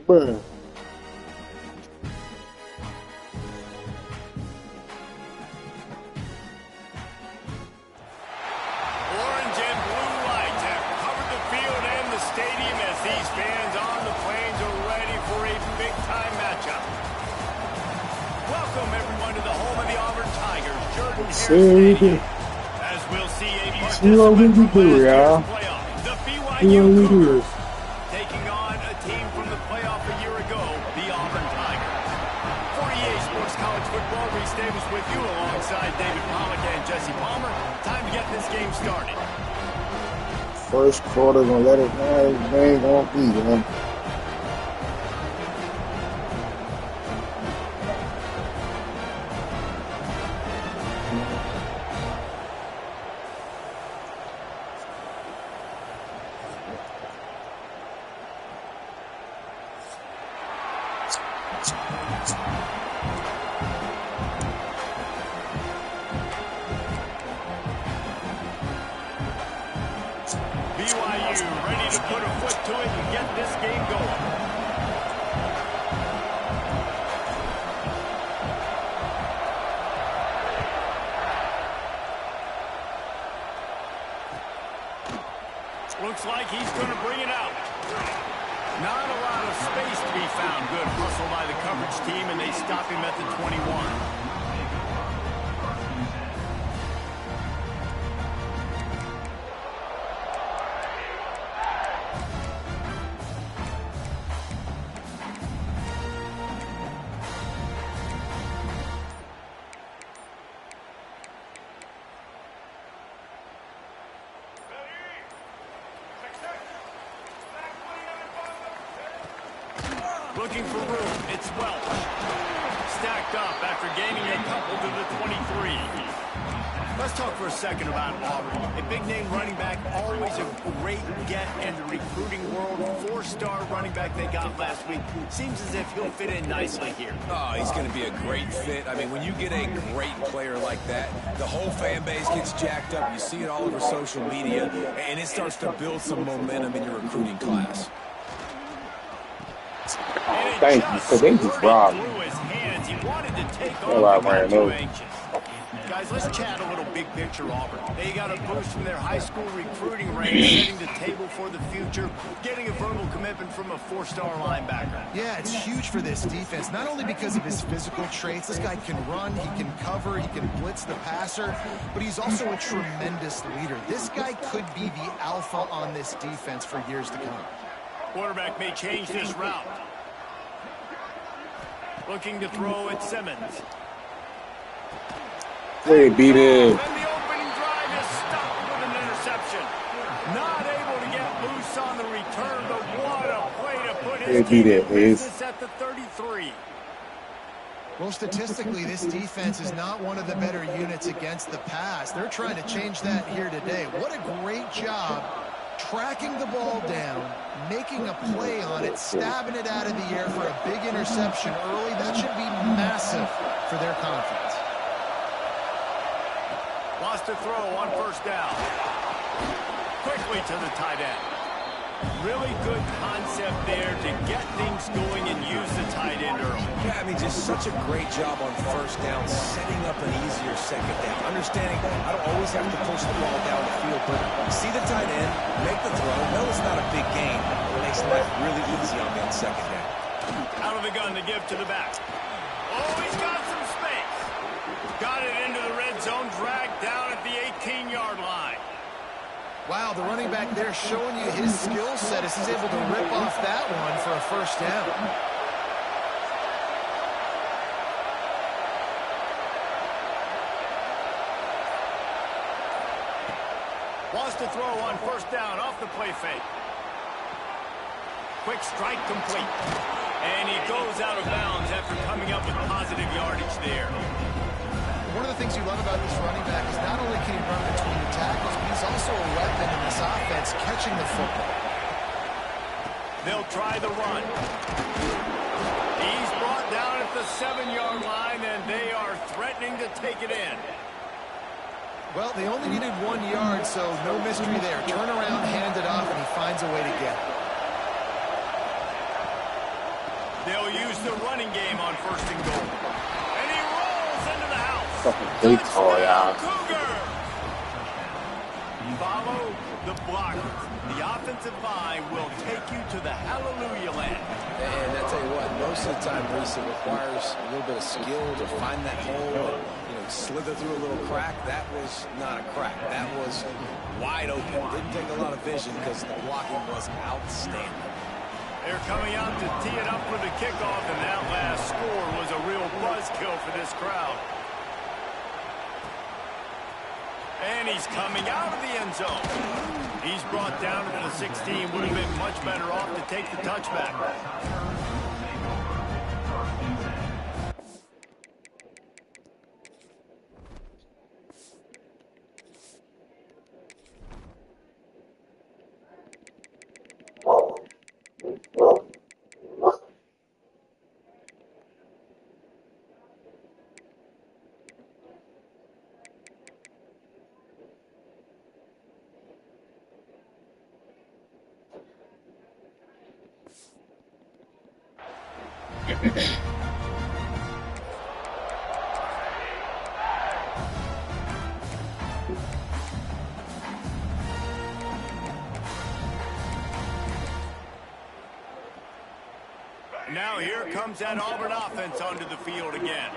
Bruh. Orange and blue lights have covered the field and the stadium as these fans on the plains are ready for a big-time matchup. Welcome, everyone, to the home of the Auburn Tigers, Jordan-Hare Stadium. As we'll see a participant from last year's playoff, the BYU Cougars, taking on a team from the playoff a year ago, the Auburn Tigers. For EA Sports College Football, Reese Davis with you alongside David Pollock and Jesse Palmer. Time to get this game started. First quarter, gonna let it ride. Game won't be, man. BYU ready to put a foot to it and get this game going. Looks like he's going to bring it out. Not a lot of space to be found. Good hustle by the coverage team, and they stop him at the 21. Looking for room. It's Welch. Stacked up after gaining a couple to the 23. Let's talk for a second about Auburn. A big-name running back, always a great get in the recruiting world. 4-star running back they got last week. Seems as if he'll fit in nicely here. Oh, he's going to be a great fit. I mean, when you get a great player like that, the whole fan base gets jacked up. You see it all over social media, and it starts to build some momentum in your recruiting class. Thank you, because they just robbed me. He wanted to take off, but got too anxious. Guys, let's chat a little big picture, Auburn. They got a boost from their high school recruiting range, setting the table for the future, getting a verbal commitment from a 4-star linebacker. Yeah, it's huge for this defense, not only because of his physical traits. This guy can run, he can cover, he can blitz the passer, but he's also a tremendous leader. This guy could be the alpha on this defense for years to come. Quarterback may change this route. Looking to throw at Simmons. They beat it. And the opening drive is stopped with an interception. Not able to get loose on the return, but what a play to put his team in business at the 33. Well, statistically, this defense is not one of the better units against the pass. They're trying to change that here today. What a great job tracking the ball down, making a play on it, stabbing it out of the air for a big interception early. That should be massive for their confidence. Lost to throw on 1st down. Quickly to the tight end. Really good concept there to get things going and use the tight end early. Yeah, I mean, just such a great job on 1st down, setting up an easier 2nd down. Understanding I don't always have to push the ball down the field, but see the tight end, make the throw. No, it's not a big gain. It makes life really easy on that 2nd down. Out of the gun to give to the back. Oh, he's got some space. Got it into the red zone, dragged down at the 18-yard line. Wow, the running back there showing you his skill set as he's able to rip off that one for a 1st down. Wants to throw on 1st down off the play fake. Quick strike complete. And he goes out of bounds after coming up with positive yardage there. One of the things you love about this running back is not only can he run between the tackles, but he's also a weapon in this offense catching the football. They'll try the run. He's brought down at the 7-yard line, and they are threatening to take it in. Well, they only needed 1 yard, so no mystery there. Turn around, hand it off, and he finds a way to get it. They'll use the running game on 1st and goal. And he rolls into the house. Fucking big call, y'all. Cougar. Follow the blocker. The offensive line will take you to the hallelujah land. And I tell you what, most of the time, Reese, it requires a little bit of skill to find that hole and, slither through a little crack. That was not a crack. That was wide open. Didn't take a lot of vision because the blocking was outstanding. They're coming out to tee it up for the kickoff, and that last score was a real buzzkill for this crowd. And he's coming out of the end zone. He's brought down to the 16. Would have been much better off to take the touchback. Now here comes that Auburn offense onto the field again.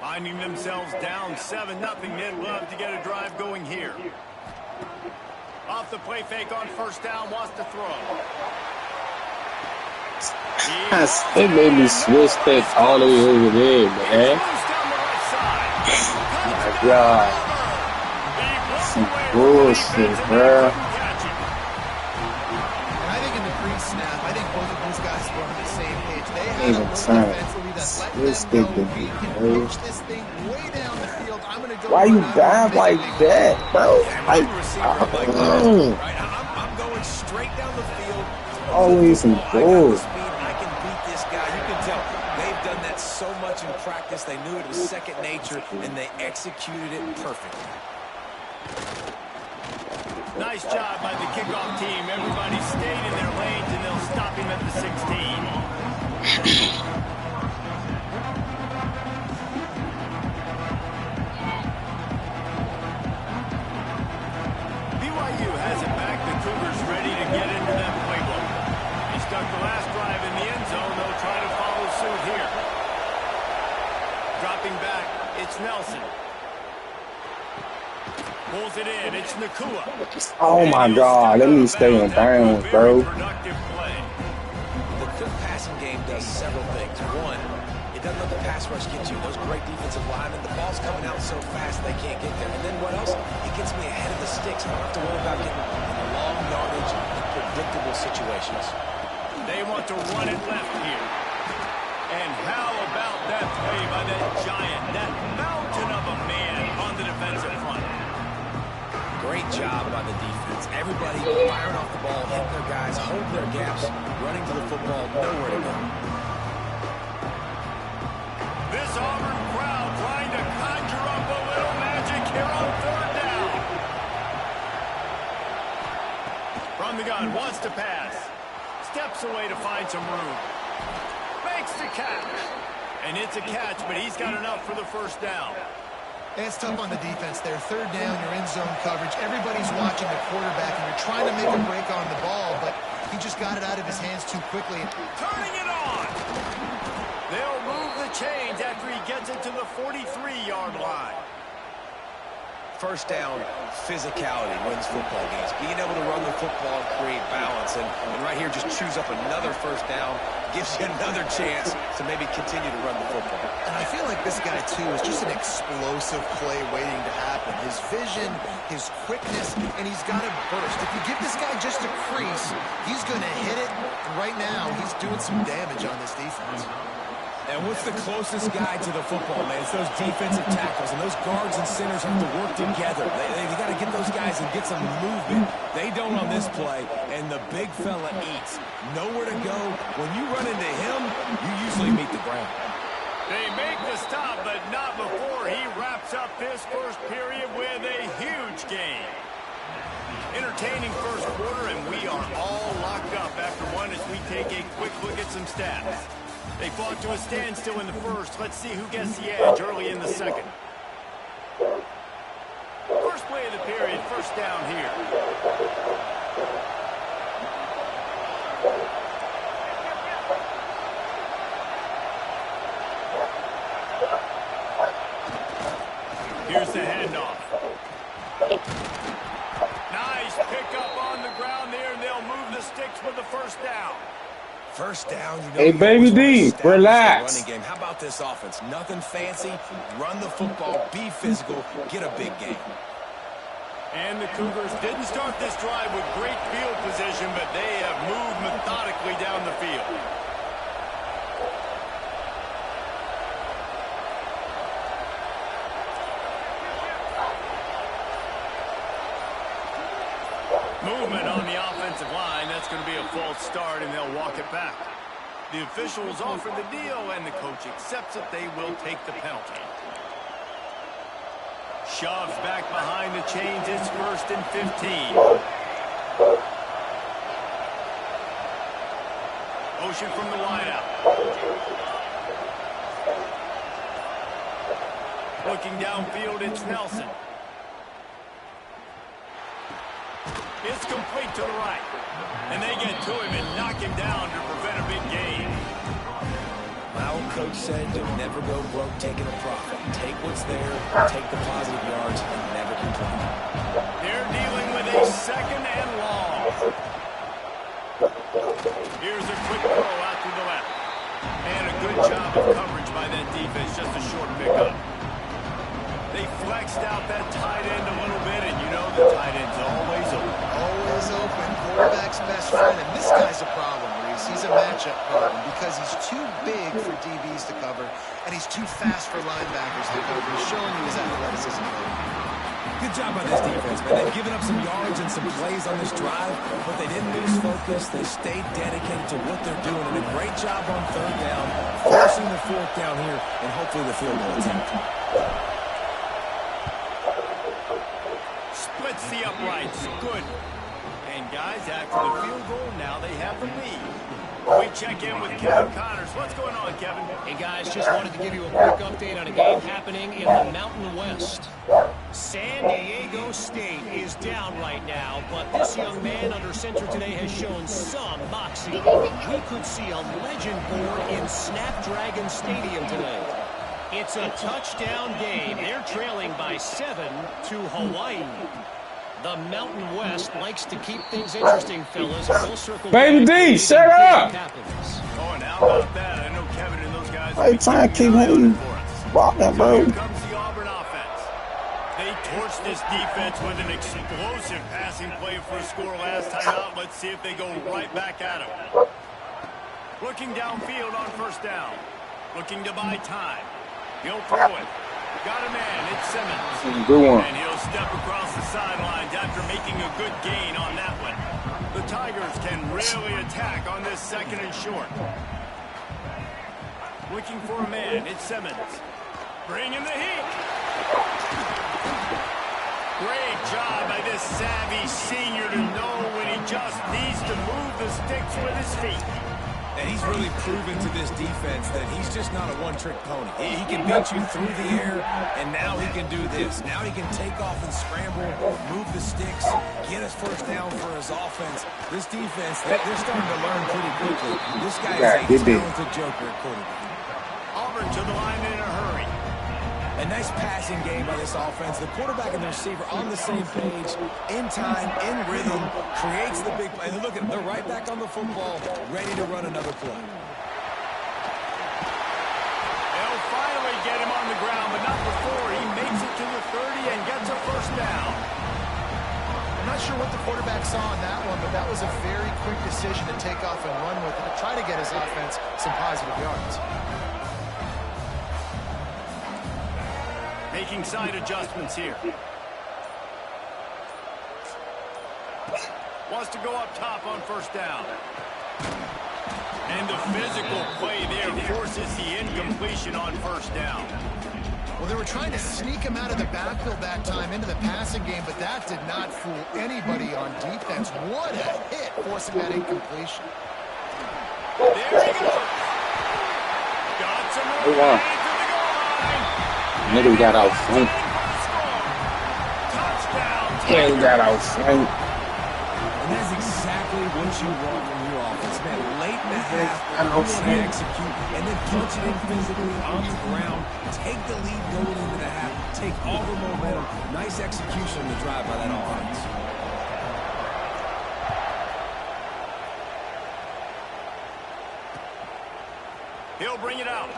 Finding themselves down 7-0, they'd love to get a drive going here. Off the play fake on first down, wants to throw. It made me switch that all the way over there, man. Oh my God. Some bullshit, bro. And I think in the pre-snap, I think both of these guys were on the same page. They had Even a look time. defensively that let Let's them take know the we can bro. pitch this thing way down the field. I'm going to go. Why you dive like that, bro? Like, I'm going straight down the field. Always some bull. I can beat this guy. You can tell they've done that so much in practice. They knew it was second nature, and they executed it perfectly. Nice job by the kickoff team. Everybody stayed in their lanes, and they'll stop him at the 16. BYU has it back. The Cougars ready to get into that playbook. He stuck the last drive in the end zone. They'll try to follow suit here. Dropping back, it's Nelson. Pulls it in, it's ncaa. Oh my God, let me stay in bounds, bro. The quick passing game does several things. One, it doesn't let the pass rush get you. Those great defensive linemen, the ball's coming out so fast they can't get there. And then what else? It gets me ahead of the sticks. I don't have to worry about getting in long yardage and predictable situations. They want to run it left here. And how about that play by that giant, that mountain of a man on the defensive front? Great job by the defense. Everybody firing off the ball, hitting their guys, holding their gaps, running to the football, nowhere to go. This Auburn crowd trying to conjure up a little magic here on third down. From the gun, wants to pass. Steps away to find some room. Makes the catch. And it's a catch, but he's got enough for the first down. It's tough on the defense there. Third down, you're in zone coverage. Everybody's watching the quarterback, and you're trying to make a break on the ball, but he just got it out of his hands too quickly. Turning it on. They'll move the chains after he gets it to the 43-yard line. First down, physicality wins football games. Being able to run the football and create balance. And right here, just choose up another first down. Gives you another chance to maybe continue to run the football. And I feel like this guy, too, is just an explosive play waiting to happen. His vision, his quickness, and he's got to burst. If you give this guy just a crease, he's going to hit it. And right now, he's doing some damage on this defense. And what's the closest guy to the football, man? It's those defensive tackles, and those guards and centers have to work together. They got to get those guys and get some movement. They don't on this play, and the big fella eats. Nowhere to go. When you run into him, you usually meet the ground. They make the stop, but not before he wraps up this first period with a huge game. Entertaining first quarter, and we are all locked up after one as we take a quick look at some stats. They fought to a standstill in the first. Let's see who gets the edge early in the second. First play of the period, first down here. Here's the handoff. Nice pickup on the ground there, and they'll move the sticks with the first down. First down, you know, hey, baby D, relax. Running game. How about this offense? Nothing fancy. Run the football, be physical, get a big game. And the Cougars didn't start this drive with great field position, but they have moved methodically down the field. Movement on the offensive line. That's going to be a false start, and they'll walk it back. The officials offer the deal, and the coach accepts it. They will take the penalty. Shoves back behind the chains. It's 1st and 15. Motion from the wideout. Looking downfield, it's Nelson. It's complete to the right. And they get to him and knock him down to prevent a big gain. My old coach said you'll never go broke taking a profit. Take what's there, take the positive yards, and never complain. They're dealing with a second and long. Here's a quick throw out to the left. And a good job of coverage by that defense, just a short pickup. They flexed out that tight end a little bit, and you know the tight end's always open. Always open, quarterback's best friend, and this guy's a problem, Reese. He's a matchup problem because he's too big for DBs to cover, and he's too fast for linebackers to cover. He's showing you his athleticism. Good job by this defense, man. They've given up some yards and some plays on this drive, but they didn't lose focus. They stayed dedicated to what they're doing, and a great job on third down, forcing the fourth down here, and hopefully the field goal attempt. Splits the uprights. Good. And guys, after the field goal, now they have the lead. We check in with Kevin Connors. What's going on, Kevin? Hey, guys, just wanted to give you a quick update on a game happening in the Mountain West. San Diego State is down right now, but this young man under center today has shown some moxie. We could see a legend born in Snapdragon Stadium today. It's a touchdown game. They're trailing by 7 to Hawaii. The Mountain West likes to keep things interesting, fellas. We'll circle Baby D, shut up! Oh, and how about that? I know Kevin and those guys. Hey, trying to keep me walking, bro. Here comes the Auburn offense. They torched this defense with an explosive passing play for a score last time out. Let's see if they go right back at him. Looking downfield on first down. Looking to buy time. He'll throw it. Got a man. It's Simmons. Good one. And he'll step across the sidelines after making a good gain on that one. The Tigers can really attack on this second and short. Looking for a man. It's Simmons. Bringing the heat. Great job by this savvy senior to know when he just needs to move the sticks with his feet. And he's really proven to this defense that he's just not a one-trick pony. He can beat you through the air, and now he can do this. Now he can take off and scramble, move the sticks, get his first down for his offense. This defense, they're starting to learn pretty quickly. This guy is a talented joker at quarterback. Auburn to the line in a hurry. A nice passing game by this offense. The quarterback and the receiver on the same page, in time, in rhythm, creates the big play. And look at them, they're right back on the football, ready to run another play. They'll finally get him on the ground, but not before he makes it to the 30 and gets a first down. I'm not sure what the quarterback saw on that one, but that was a very quick decision to take off and run with it, to try to get his offense some positive yards. Making side adjustments here. Wants to go up top on first down. And the physical play there forces the incompletion on first down. Well, they were trying to sneak him out of the backfield that time into the passing game, but that did not fool anybody on defense. What a hit, forcing that incompletion. There he goes. Got some room to the goal line. Nigga got out front. Yeah, he got out front. And that's exactly what you want from your offense, man. Late in the half, you want to execute, and then punch it in physically on the ground. Take the lead going into the half. Take all the momentum. Nice execution on the drive by that offense. He'll bring it out.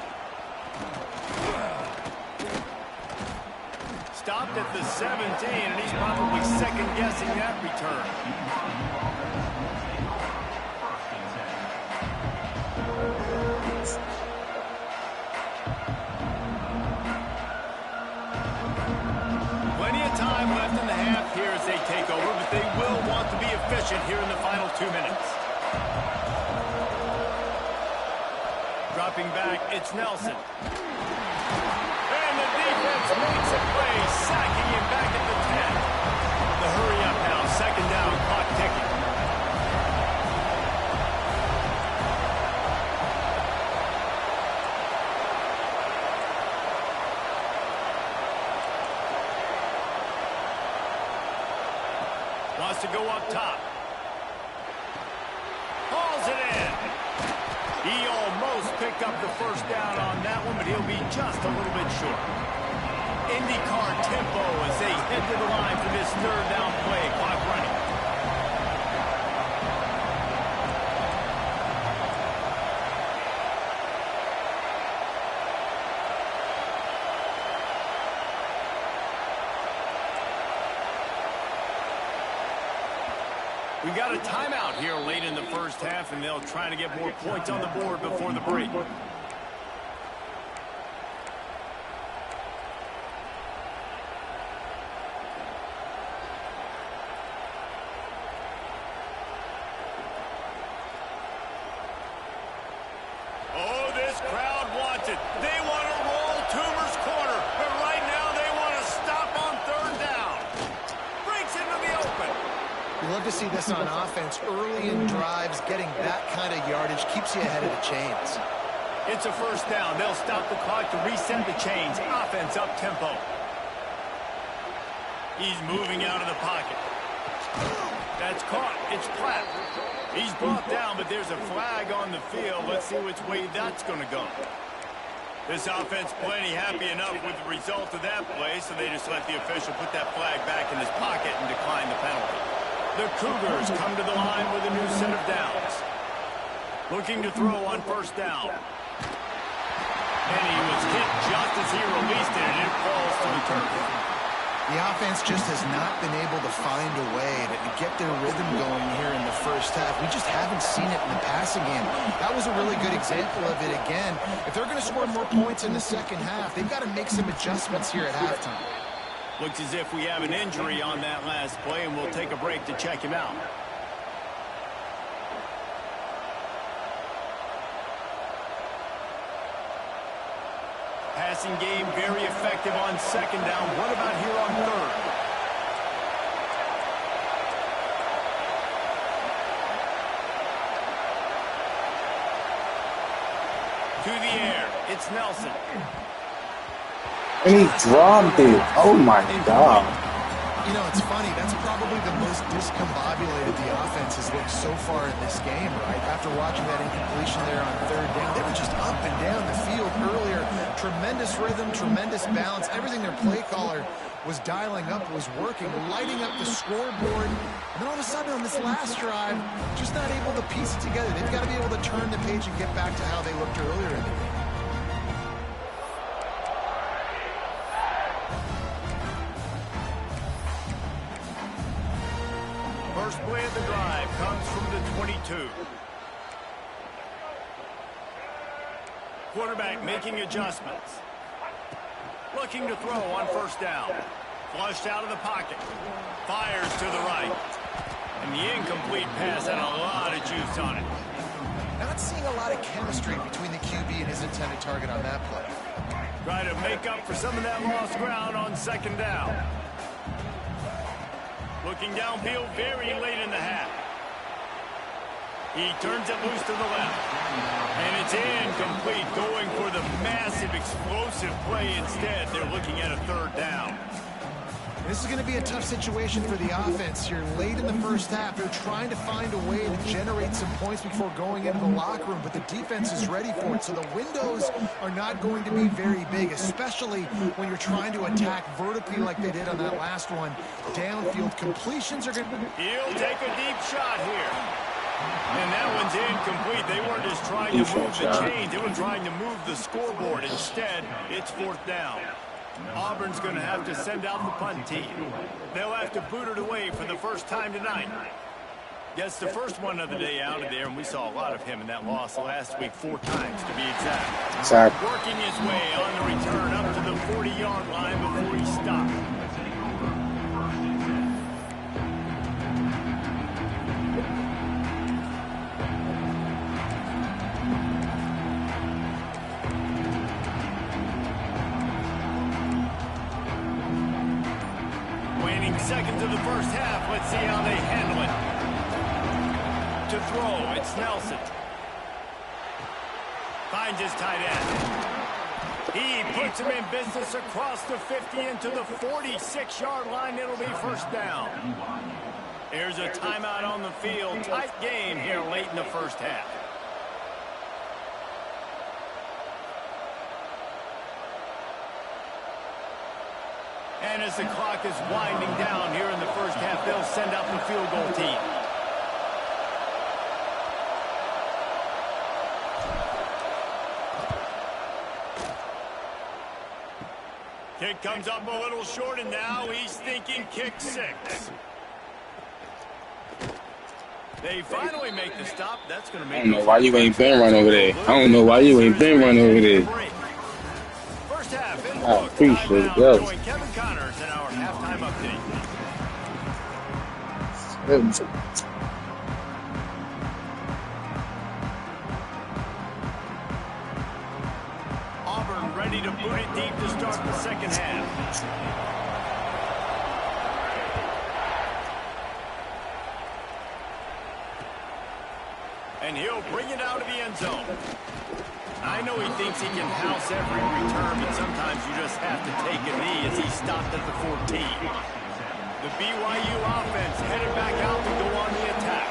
Stopped at the 17, and he's probably second-guessing that return. Plenty of time left in the half here as they take over, but they will want to be efficient here in the final 2 minutes. Dropping back, it's Nelson. And the defense makes a play, sacking him back at the 10. The hurry up now, second down, clock ticking. Wants to go up top. Hauls it in. He almost picked up the first down on that one, but he'll be just a little bit short. IndyCar tempo as they head to the line for this third down play. Clock running. We got a timeout here late in the first half, and they'll try to get more points on the board before the break. Oh, this crowd wants it. They want to roll Toomer's corner, but right now they want to stop on third down. Breaks into the open. You love to see this on offense. Early in drives, getting that kind of yardage keeps you ahead of the chains. It's a first down. They'll stop the clock to reset the chains. Offense up tempo. He's moving out of the pocket. That's caught. It's Platt. He's brought down, but there's a flag on the field. Let's see which way that's going to go. This offense plenty happy enough with the result of that play, so they just let the official put that flag back in his pocket and decline the penalty. The Cougars come to the line with a new set of downs. Looking to throw on first down. And he was hit just as he released it, and it falls to the turf. The offense just has not been able to find a way to get their rhythm going here in the first half. We just haven't seen it in the passing game. That was a really good example of it again. If they're going to score more points in the second half, they've got to make some adjustments here at halftime. Looks as if we have an injury on that last play, and we'll take a break to check him out. Passing game very effective on second down. What about here on third? To the air. It's Nelson. And he dropped it. Oh, my God. You know, it's funny. That's probably the most discombobulated the offense has looked so far in this game, right? After watching that incompletion there on third down, they were just up and down the field earlier. Tremendous rhythm, tremendous balance. Everything their play caller was dialing up was working, lighting up the scoreboard. And then all of a sudden on this last drive, just not able to piece it together. They've got to be able to turn the page and get back to how they looked earlier in the game. First play of the drive comes from the 22. Quarterback making adjustments. Looking to throw on first down. Flushed out of the pocket. Fires to the right. And the incomplete pass had a lot of juice on it. Not seeing a lot of chemistry between the QB and his intended target on that play. Try to make up for some of that lost ground on second down. Looking downfield very late in the half. He turns it loose to the left. And it's incomplete, going for the massive, explosive play instead. They're looking at a third down. This is going to be a tough situation for the offense here. Late in the first half, they're trying to find a way to generate some points before going into the locker room, but the defense is ready for it. So the windows are not going to be very big, especially when you're trying to attack vertically like they did on that last one. Downfield completions are going to... He'll take a deep shot here. And that one's incomplete. They weren't just trying to move the chains. They were trying to move the scoreboard. Instead, it's fourth down. Auburn's going to have to send out the punt team. They'll have to boot it away for the first time tonight. Yes, the first one of the day out of there, and we saw a lot of him in that loss last week, 4 times to be exact. Working his way on the return up to the 40-yard line before he stopped. Seconds of the first half. Let's see how they handle it. To throw, it's Nelson. Finds his tight end. He puts him in business across the 50 into the 46-yard line. It'll be first down. There's a timeout on the field. Tight game here late in the first half. And as the clock is winding down here in the first half, they'll send out the field goal team. Kick comes up a little short, and now he's thinking kick 6. They finally make the stop. That's going to make. I don't know why you ain't been run over there. I don't know why you ain't been run over there. First half in the I book. appreciate it. Join Kevin Connors in our halftime update. Auburn ready to boot it deep to start the second half. And he'll bring it out of the end zone. I know he thinks he can house every return, but sometimes you just have to take a knee as he stopped at the 14. The BYU offense headed back out to go on the attack.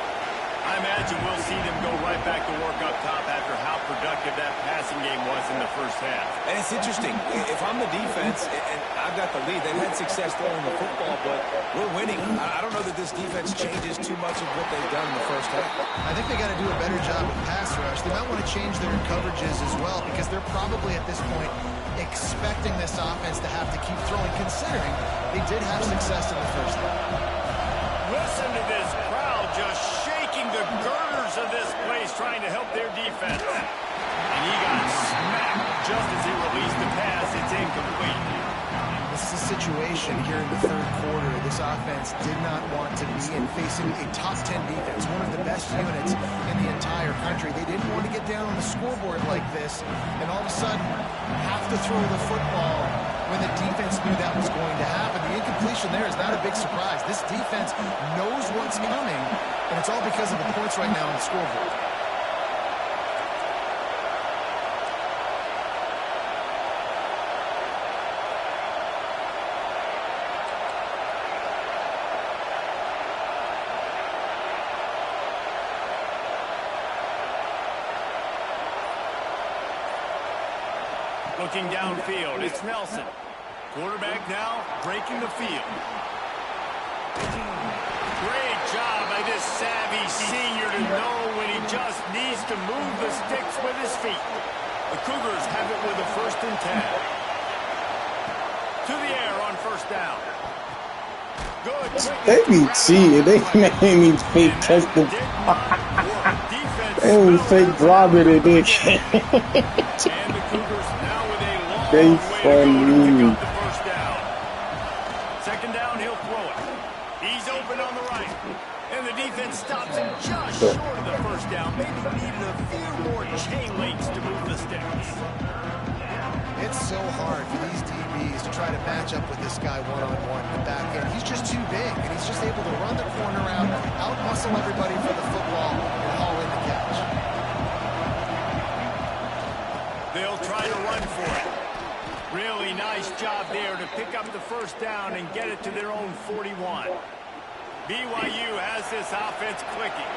I imagine we'll see them go right back to work up top after how productive that passing game was in the first half. And it's interesting. If I'm the defense and I've got the lead, they've had success throwing the football, but we're winning. I don't know that this defense changes too much of what they've done in the first half. I think they got to do a better job with pass rush. They might want to change their coverages as well because they're probably at this point expecting this offense to have to keep throwing, considering they did have success in the first half. Listen to this crowd just shaking the girders of this place trying to help their defense. And he got smacked just as he released the pass. It's incomplete. This is a situation here in the third quarter this offense did not want to be in, facing a top 10 defense, one of the best units in the entire country. They didn't want to get down on the scoreboard like this and all of a sudden have to throw the football when the defense knew that was going to happen. The incompletion there is not a big surprise. This defense knows what's coming, and it's all because of the points right now on the scoreboard. Looking downfield, it's Nelson. Quarterback now breaking the field. Great job by this savvy senior to know when he just needs to move the sticks with his feet. The Cougars have it with a 1st and 10. To the air on 1st down. Good. They be cheating. They made me fake catch the they was fake dropping it. They And the Cougars now with a long They way to go to funny. pick up the 1st down. 2nd down, he'll throw it. He's open on the right. And the defense stops him just short of the 1st down. Maybe needed a few more chain links to move the sticks. It's so hard for these DBs to try to match up with this guy one-on-one in the back end. He's just too big, and he's just able to run the corner out-muscle everybody for the football, and haul in the catch. They'll try to run for it. Really nice job there to pick up the 1st down and get it to their own 41. BYU has this offense clicking.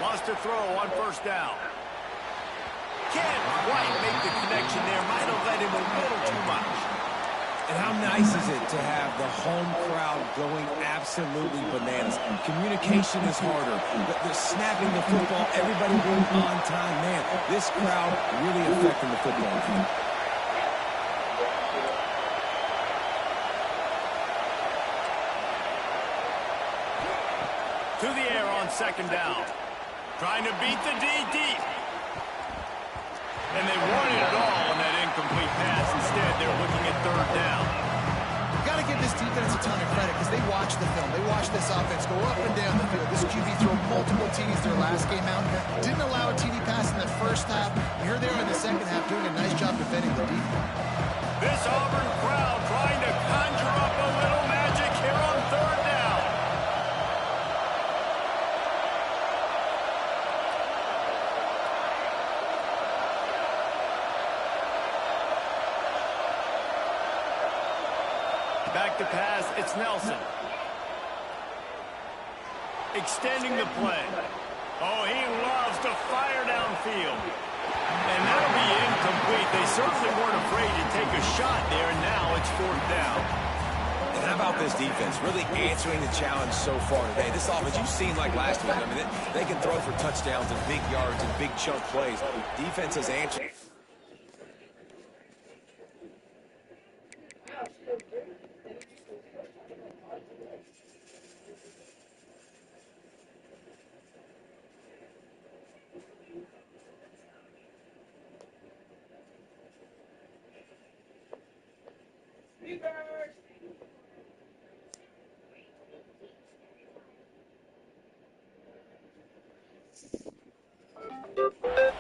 Wants to throw on 1st down. Can't quite make the connection there. Might have led him a little too much. And how nice is it to have the home crowd going absolutely bananas? Communication is harder. They're snapping the football. Everybody being on time. Man, this crowd really affecting the football team. To the air on 2nd down. Trying to beat the D deep. And they wanted it all on that incomplete pass. Instead, they're looking at 3rd down. You've got to give this defense a ton of credit because they watch the film. They watch this offense go up and down the field. This QB threw multiple TDs their last game out. Didn't allow a TD pass in the first half. Here they are in the second half doing a nice job defending the defense. This Auburn crowd trying to conjure up a little magic here on 3rd down. Back to pass, it's Nelson. Extending the play. Oh, he loves to fire downfield. And that'll be incomplete. They certainly weren't afraid to take a shot there, and now it's 4th down. And how about this defense really answering the challenge so far today? This offense, you've seen like last week. I mean, they can throw for touchdowns and big yards and big chunk plays. Defense has answered.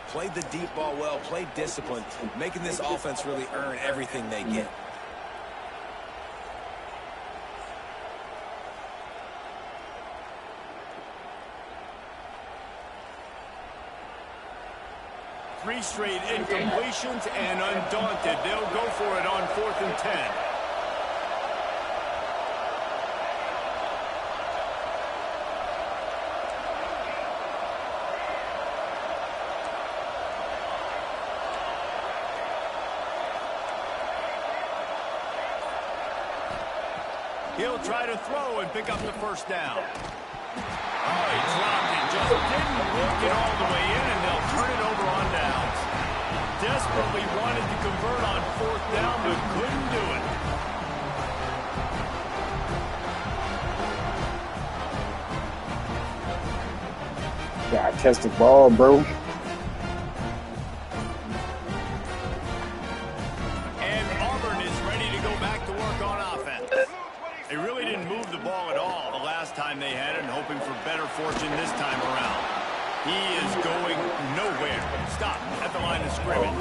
Played the deep ball well, played discipline, making this offense really earn everything they get. Three straight incompletions, and undaunted, they'll go for it on 4th and 10. He'll try to throw and pick up the 1st down. Oh, he dropped it. Just didn't work it all the way in, and they'll turn it over on downs. Desperately wanted to convert on 4th down, but couldn't do it. Gotta catch the ball, bro. And Auburn is ready to go back to work on offense. They really didn't move the ball at all the last time they had it, and hoping for better fortune this time around. He is going nowhere. Stop at the line of scrimmage.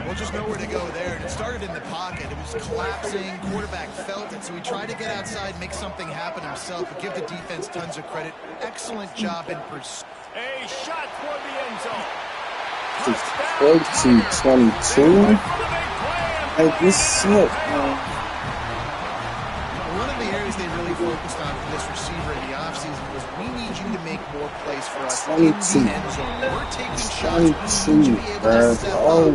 Well, just nowhere to go there. It started in the pocket. It was collapsing. Quarterback felt it, so he tried to get outside, make something happen himself, but give the defense tons of credit. Excellent job in pursuit. A shot toward the end zone. It's 12-22. Like, this shit, man. One of the areas they really focused on for this receiver in the offseason was, we need you to make more plays for us in the end zone. We're taking shots. We need you to be able to step up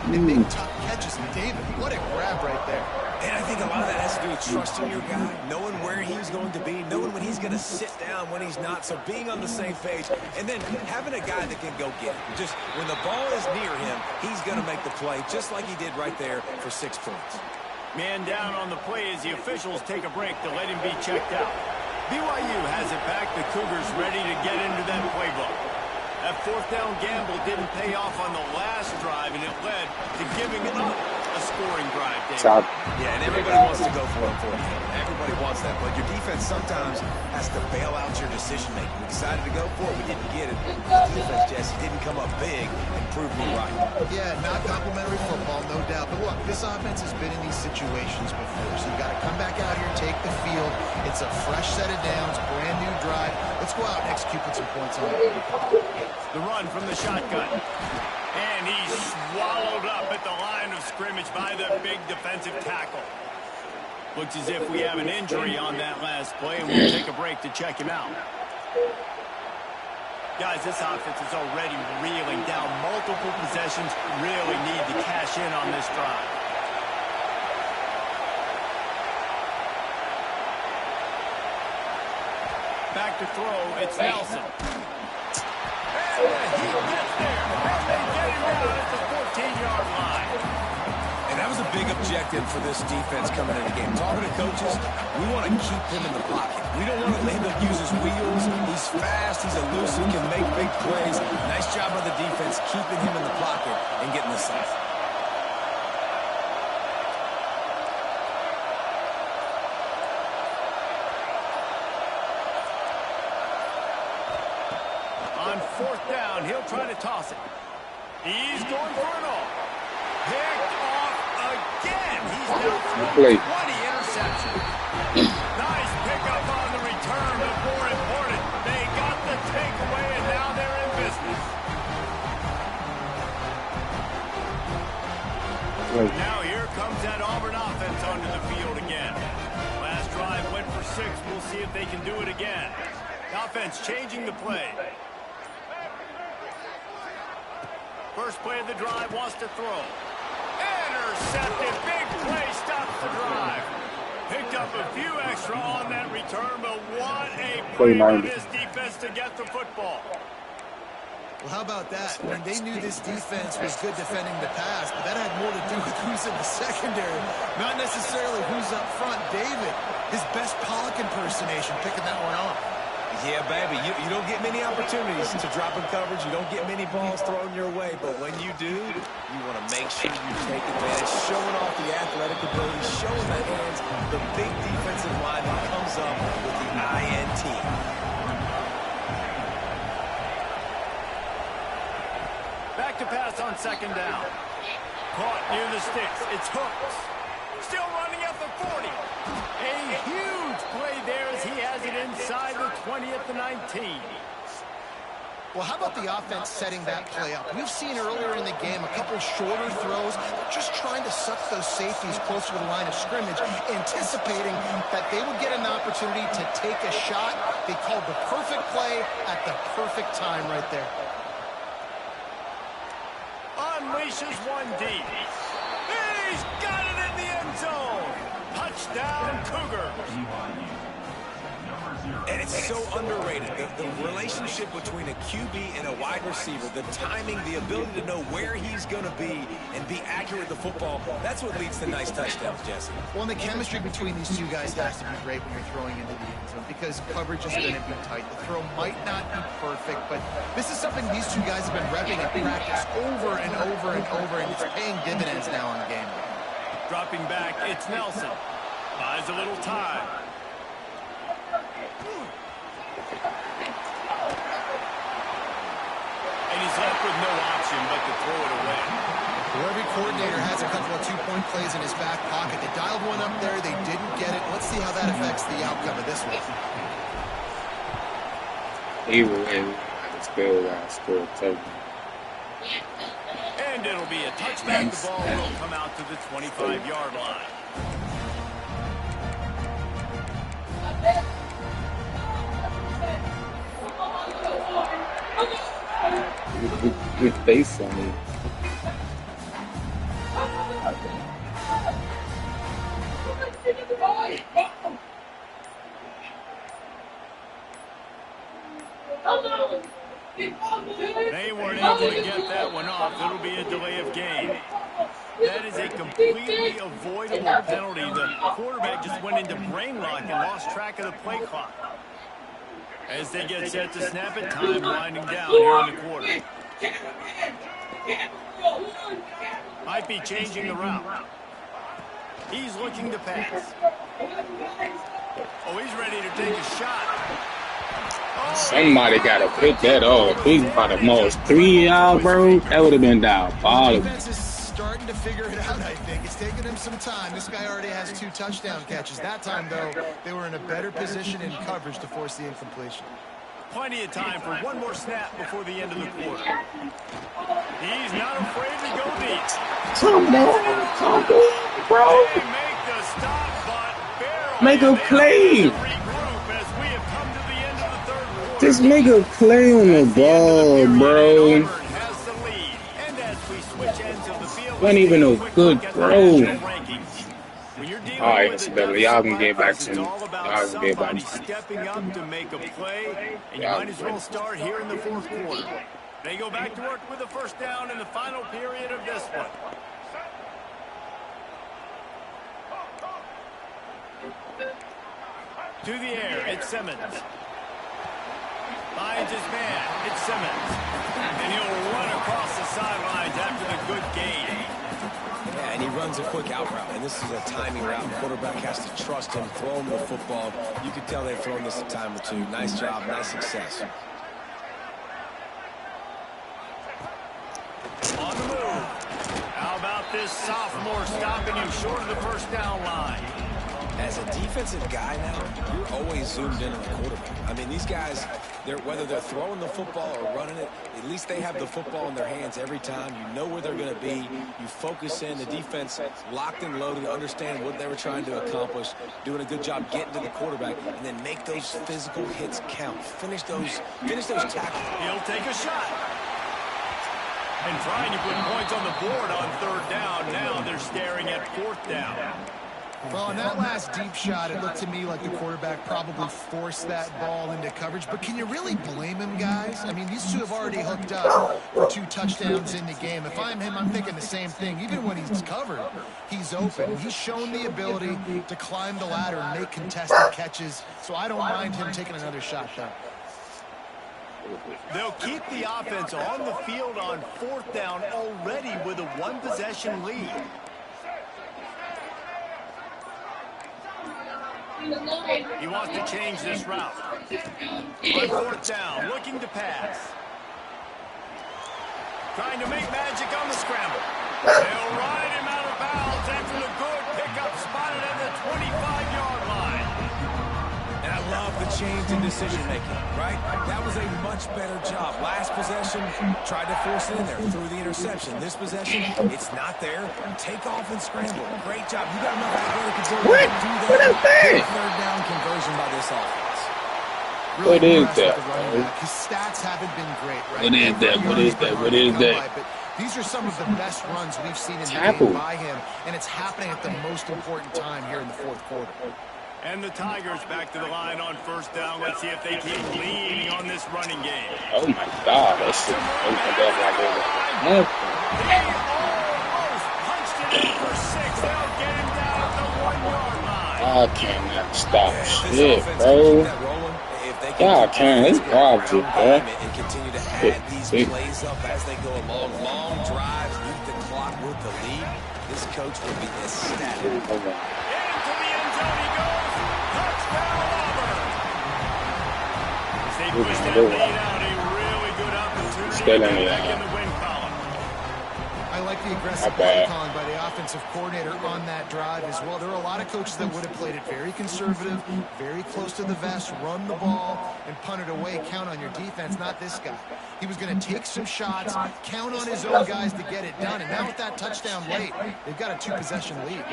and make tough catches. And David, what a grab right there. And I think a lot of that has to do with trusting your guy, knowing where he's going to be, knowing when he's going to sit down, when he's not, so being on the same page, and then having a guy that can go get it. Just when the ball is near him, he's going to make the play, just like he did right there for 6 points. Man down on the play as the officials take a break to let him be checked out. BYU has it back. The Cougars ready to get into that playbook. That 4th down gamble didn't pay off on the last drive, and it led to giving up a scoring drive, David. Yeah, and everybody wants to go for it. Everybody wants that, but your defense sometimes has to bail out your decision-making. We decided to go for it. We didn't get it. The defense, Jesse, didn't come up big and prove me right. Yeah, not complimentary football, no doubt. But look, this offense has been in these situations before, so you've got to come back out here, take the field. It's a fresh set of downs, brand new drive. Let's go out and execute with some points on it. The run from the shotgun. And he's swallowed up at the line of scrimmage by the big defensive tackle. Looks as if we have an injury on that last play, and we'll take a break to check him out. Guys, this offense is already reeling down. Multiple possessions, really need to cash in on this drive. Back to throw, it's Nelson. And he gets there, and they get him down at the 14-yard line. And that was a big objective for this defense coming into the game. Talking to coaches, we want to keep him in the pocket. We don't want to let him use his wheels. He's fast, he's elusive, can make big plays. Nice job by the defense keeping him in the pocket and getting the sack. On 4th down, he'll try to toss it. He's going for it all. Picked off again. He's now thrown 20 interceptions. Nice pickup on the return, but more important, they got the takeaway, and now they're in business. Now here comes that Auburn offense onto the field again. Last drive went for 6. We'll see if they can do it again. The offense changing the play. First play of the drive, wants to throw. Intercepted. Big play stops the drive. Picked up a few extra on that return, but what a play by this defense to get the football. Well, how about that? I mean, they knew this defense was good defending the pass, but that had more to do with who's in the secondary, not necessarily who's up front. David, his best Pollock impersonation, picking that one off. Yeah, baby, you don't get many opportunities to drop in coverage. You don't get many balls thrown your way, but when you do, you want to make sure you take advantage, showing off the athletic ability, showing the hands, the big defensive line that comes up with the INT. Back to pass on second down. Caught near the sticks. It's Hooks. Still running at the 40. A huge play there as he has it inside the 20 at the 19. Well, how about the offense setting that play up? We've seen earlier in the game a couple shorter throws, just trying to suck those safeties closer to the line of scrimmage, anticipating that they would get an opportunity to take a shot. They called the perfect play at the perfect time right there. Unleashes one deep. He's got it in the end zone. Touchdown, Cougars. And it's so underrated. The relationship between a QB and a wide receiver, the timing, the ability to know where he's going to be and be accurate with the football, that's what leads to nice touchdowns, Jesse. Well, and the chemistry between these two guys has to be great when you're throwing into the end zone because coverage is going to be tight. The throw might not be perfect, but this is something these two guys have been repping in practice over and over and over, and it's paying dividends now on the game. Dropping back, it's Nelson. Buys a little time. And he's left with no option but to throw it away. Well, every coordinator has a couple of two-point plays in his back pocket. They dialed one up there. They didn't get it. Let's see how that affects the outcome of this one. Either way, I score a touchdown. And it'll be a touchback. The ball will come out to the 25-yard line. Good face on me. They weren't able to get that one off. It'll be a delay of game. That is a completely avoidable penalty. The quarterback just went into brain lock and lost track of the play clock. As they get set to snap it, time winding down here in the quarter. Might be changing the route. He's looking to pass. Oh, he's ready to take a shot. Oh, Somebody got to pick that off. He's about the most 3 yards, bro. That would have been down. Defense is starting to figure it out, I think. It's taken him some time. This guy already has 2 touchdown catches. That time, though, they were in a better position in coverage to force the incompletion. Plenty of time for one more snap before the end of the quarter. He's not afraid to go deep. Come on, bro. They make the stop, but barely. Make a play. Regroup as we have come to the end of the third quarter. Just make a play on the ball, bro. Has the lead. And as we switch ends of the field, Wasn't even no good throw. All right, it's better. Y'all can get back to me. Y'all can get back to me. Stepping up to make a play, and you might as well start here in the fourth quarter. They go back to work with a first down in the final period of this one. To the air, it's Simmons. Finds his man, it's Simmons. And he'll run across the sidelines after the good gain. Yeah, and he runs a quick out route, and this is a timing route. The quarterback has to trust him, throw him the football. You can tell they've thrown this a time or two. Nice job, nice success. On the move. How about this sophomore stopping him short of the first down line? As a defensive guy now, you're always zoomed in on the quarterback. I mean, these guys, whether they're throwing the football or running it, at least they have the football in their hands every time. You know where they're going to be. You focus in. The defense locked and loaded, understand what they were trying to accomplish, doing a good job getting to the quarterback, and then make those physical hits count. Finish those tackles. He'll take a shot. And trying to put points on the board on 3rd down. Now they're staring at 4th down. Well, on that last deep shot, it looked to me like the quarterback probably forced that ball into coverage. But can you really blame him, guys? I mean, these two have already hooked up for 2 touchdowns in the game. If I'm him, I'm thinking the same thing. Even when he's covered, he's open. He's shown the ability to climb the ladder and make contested catches. So I don't mind him taking another shot, though. They'll keep the offense on the field on 4th down already with a 1-possession lead. He wants to change this route. On 4th down, looking to pass. Trying to make magic on the scramble. They'll ride him out of bounds after the good pickup spotted at the 25-yard line. And I love the change in decision-making, right? That was a much better job. Last possession, tried to force it in there, threw the interception. This possession, it's not there. Take off and scramble. Great job. You got enough athletic ability to do that. What is that? 3rd down conversion by this offense. What is that? His stats haven't been great, right? What is that? What is that? What is that? But these are some of the best runs we've seen in the Tackle. game by him, and it's happening at the most important time here in the 4th quarter. And the Tigers back to the line on 1st down. Let's see if they keep leaning on this running game. Oh my God, that shit opened up like it was nothing. He almost punched it in for 6. They'll get him down at the 1-yard line. I cannot stop shit, bro. Y'all can't. It's garbage, bro. And continue to add these plays up as they go along. Long drives, beat the clock with the lead. This coach will be ecstatic. Into the end zone he goes. Touchdown, Auburn. As they push that lead out, a really good opportunity to get back in the win column. I like the aggressive play calling by the offensive coordinator on that drive as well. There are a lot of coaches that would have played it very conservative, very close to the vest, run the ball, and punt it away, count on your defense, not this guy. He was going to take some shots, count on his own guys to get it done, and now with that touchdown late, they've got a 2-possession lead.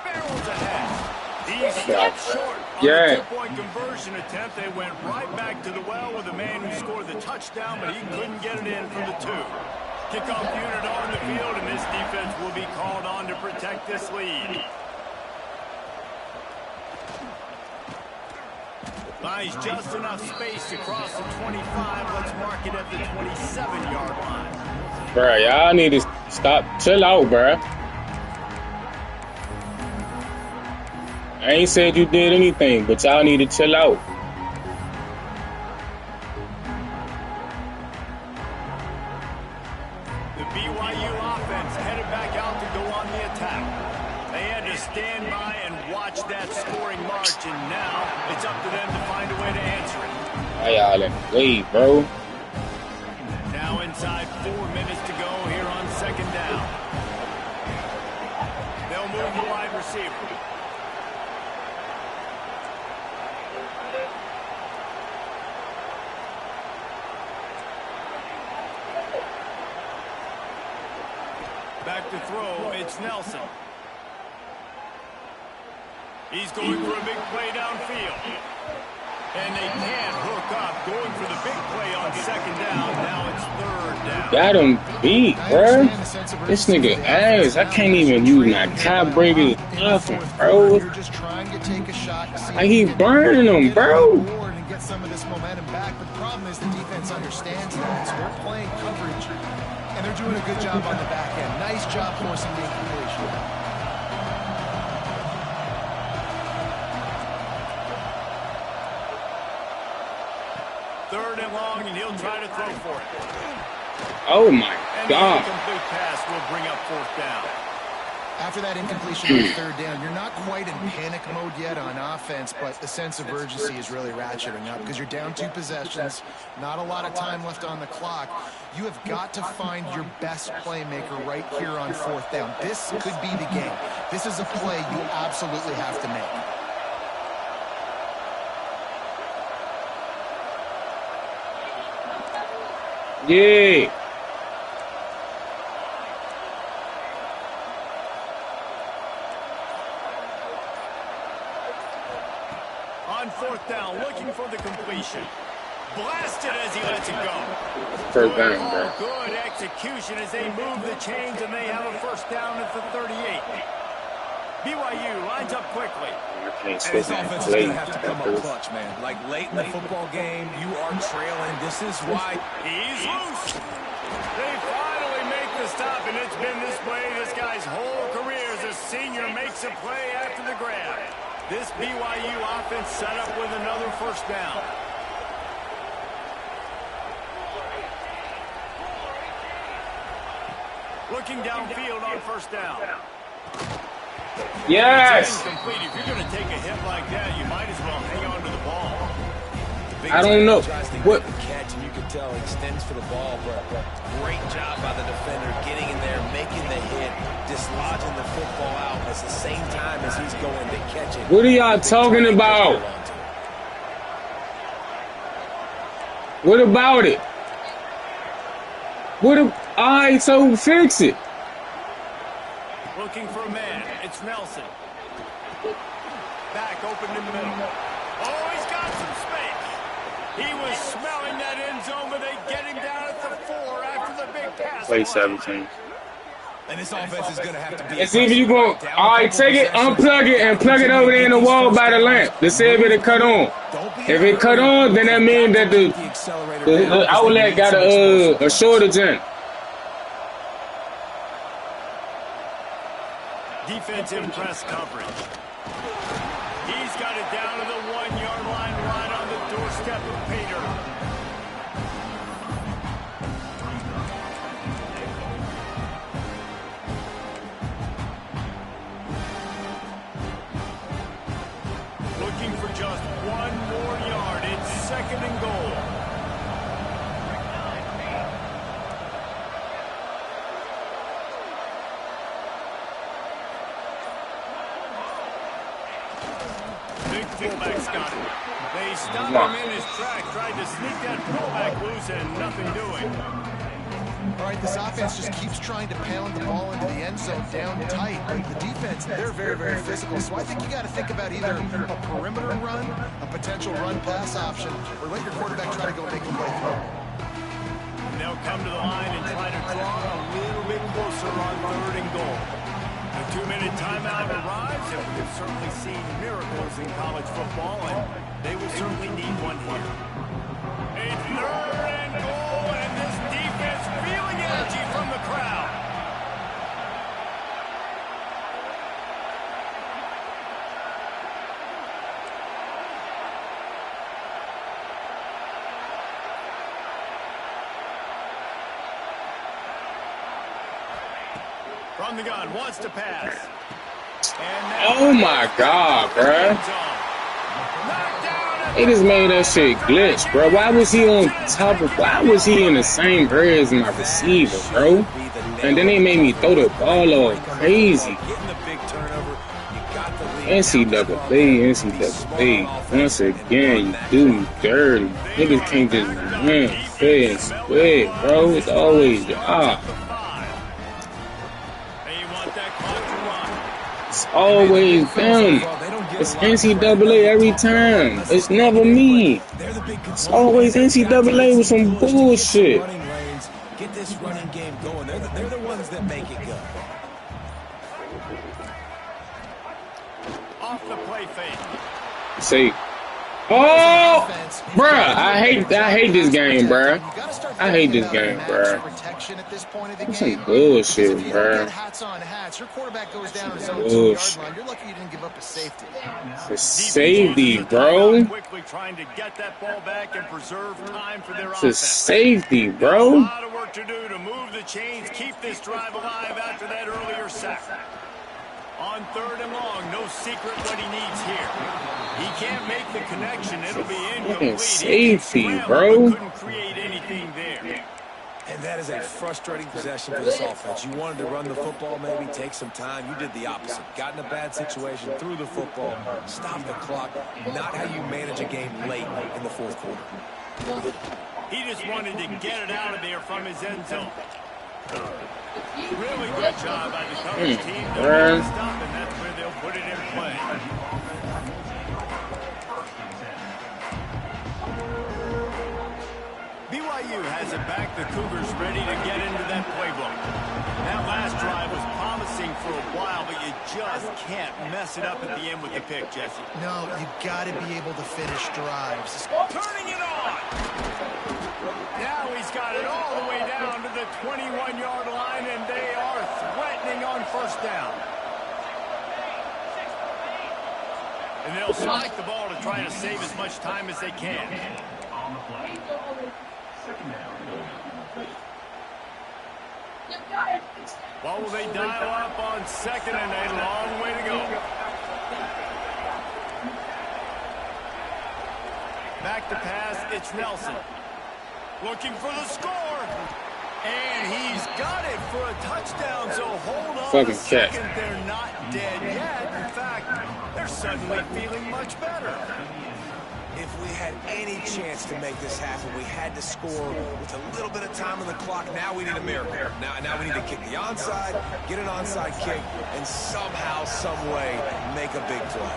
Barrels ahead. He stopped short on the 2-point conversion attempt. They went right back to the well with the man who scored the touchdown, but he couldn't get it in for the 2. Kickoff unit on the field, and this defense will be called on to protect this lead. Buys just enough space to cross the 25. Let's mark it at the 27-yard line. Bro, y'all need to stop. Chill out, bro. I ain't said you did anything, but y'all need to chill out. The BYU offense headed back out to go on the attack. They had to stand by and watch that scoring march, and now it's up to them to find a way to answer it. Why y'all in the way, bro? Now inside 4 minutes to go here on 2nd down. They'll move the wide receiver. Back to throw, it's Nelson. He's going for a big play downfield. And they can't hook up, going for the big play on 2nd down. Now it's 3rd down. Got him beat, bro. This nigga ass. I can't even use my tiebreaker. Nothing, bro. I keep burning him, bro. Get some of this momentum back, but the problem is the defense understands that, so they're playing coverage, and they're doing a good job on the back end. Nice job forcing the incompletion. Third and long, and he'll try to throw for it. Oh my God. And the incomplete pass will bring up 4th down. After that incompletion on third down, you're not quite in panic mode yet on offense, but the sense of urgency is really ratcheting up because you're down 2 possessions, not a lot of time left on the clock. You have got to find your best playmaker right here on 4th down. This could be the game. This is a play you absolutely have to make. Yeah. On 4th down, looking for the completion. Blasted as he lets it go. First down, bro. Good execution as they move the chains, and they have a 1st down at the 38. BYU lines up quickly. And this offense is going to have to come up clutch, man. Like late in the football game, you are trailing. This is why he's loose. They finally make the stop, and it's been this way this guy's whole career as a senior makes a play after the grab. This BYU offense set up with another 1st down. Looking downfield on 1st down. Yes. Incomplete. If you're going to take a hit like that, you might as well hang on to the ball. I don't know what catch, and you can tell he extends for the ball, but great job by the defender getting in there, making the hit, dislodging the football out at the same time as he's going to catch it. What are y'all talking about? What about it? Alright, so fix it. Looking for a man. It's Nelson. Back open in the middle. Oh, he's got some space. He was smelling that end zone, but they get him down at the 4 after the big pass. Play 17. And this offense is going to have to be. And see if you go. Alright, take it, unplug it, and plug it over there in the wall by the lamp. Let's see if it'll cut on. If it cut on, then that means that the outlet got a shortage in. Defensive press coverage. He's got it down to the 1-yard line right on the doorstep of Pater. Looking for just 1 more yard. It's 2nd and goal. Fullback's got it. They stopped him in his track, tried to sneak that fullback loose, and nothing doing. All right, this offense just keeps trying to pound the ball into the end zone down tight. The defense, they're very, very physical. So I think you got to think about either a perimeter run, a potential run-pass option, or let your quarterback try to go make a play through. And they'll come to the line and try to draw a little bit closer on 3rd and goal. The 2-minute timeout arrives, and we have certainly seen miracles in college football, and they will certainly need one here. A 3rd and goal, and this defense feeling energy from the crowd. From the gun, wants to pass. Oh my God, bruh. He just made that shit glitch, bro. Why was he on top of? Why was he in the same area as my receiver, bro? And then they made me throw the ball all crazy. NCAA. Once again, you do me dirty. Niggas can't just run fair and square, bro. It's always It's always them. It's NCAA every time. It's never me. It's always NCAA with some bullshit. Get this running game going. They're the ones that make it go. Off the play fake. See. Oh, bruh, I hate this game, bruh. I hate this game, bruh. That's some bullshit, bruh. Bullshit. It's safety, bro. It's a safety, bro. A lot of work to do to move the chains, keep this drive alive after that earlier sack. On 3rd and long, no secret what he needs here. He can't make the connection. It'll be incomplete. Safety, bro. Couldn't create anything there. And that is a frustrating possession for this offense. You wanted to run the football, maybe take some time. You did the opposite. Got in a bad situation, threw the football, stopped the clock. Not how you manage a game late in the 4th quarter. He just wanted to get it out of there from his end zone. Really good job by the coverage team. They'll stop, and that's where they'll put it in play. BYU has it back. The Cougars ready to get into that playbook. That last drive was promising for a while, but you just can't mess it up at the end with the pick, Jesse. No, you got to be able to finish drives. Turning it on. Now he's got it all the way down to the 21-yard line, and they are threatening on 1st down. And they'll spike the ball to try to save as much time as they can. What will they dial up on 2nd and a long way to go? Back to pass, it's Nelson. Looking for the score. And he's got it for a touchdown, so hold on a second. They're not dead yet. In fact, they're suddenly feeling much better. If we had any chance to make this happen, we had to score with a little bit of time on the clock. Now we need a miracle. Now we need to kick the onside, get an onside kick, and somehow, some way, make a big play.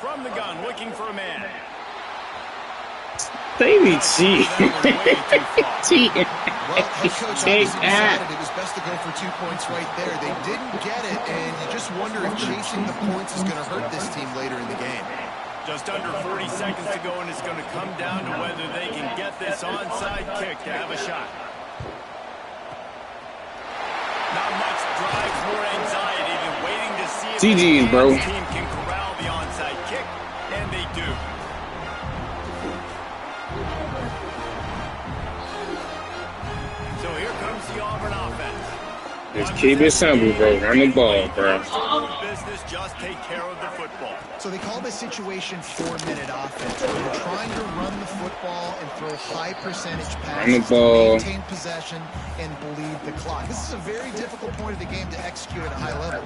From the gun, looking for a man. Baby cheat. Cheating. Well, head coach obviously decided it was best to go for 2 points right there. They didn't get it, and you just wonder if chasing the points is going to hurt this team later in the game. Just under 40 seconds to go, and it's going to come down to whether they can get this onside kick to have a shot. Not much drives, more anxiety than waiting to see if GG's, bro. the team can corral the onside kick, and they do. So here comes the Auburn offense. Just keep it simple, bro. Run the ball, bro. Business, just take care of the football. So they call this situation 4-minute offense, where they're trying to run the football and throw high percentage passes to maintain possession and bleed the clock. This is a very difficult point of the game to execute at a high level.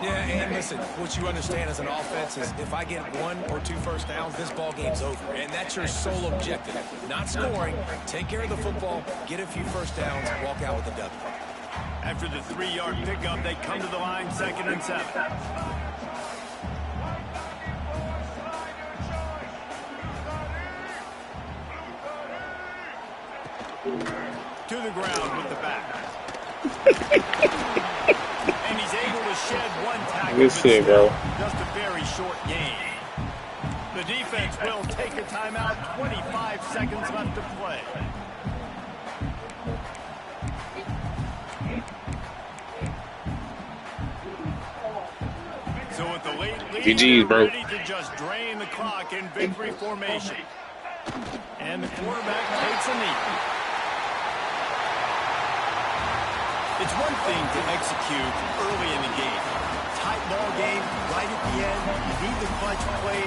Yeah, and listen, what you understand as an offense is if I get 1 or 2 first downs, this ball game's over. And that's your sole objective. Not scoring, take care of the football, get a few first downs, walk out with a W. After the 3-yard pickup, they come to the line, 2nd and 7. To the ground with the back. And he's able to shed 1 tackle. Good shit, bro. Just a very short game. The defense will take a timeout. 25 seconds left to play. So with the late lead, GG's, bro. ready to just drain the clock in victory formation. And the quarterback takes a knee. It's one thing to execute early in the game. Tight ball game, right at the end, you need the clutch plays.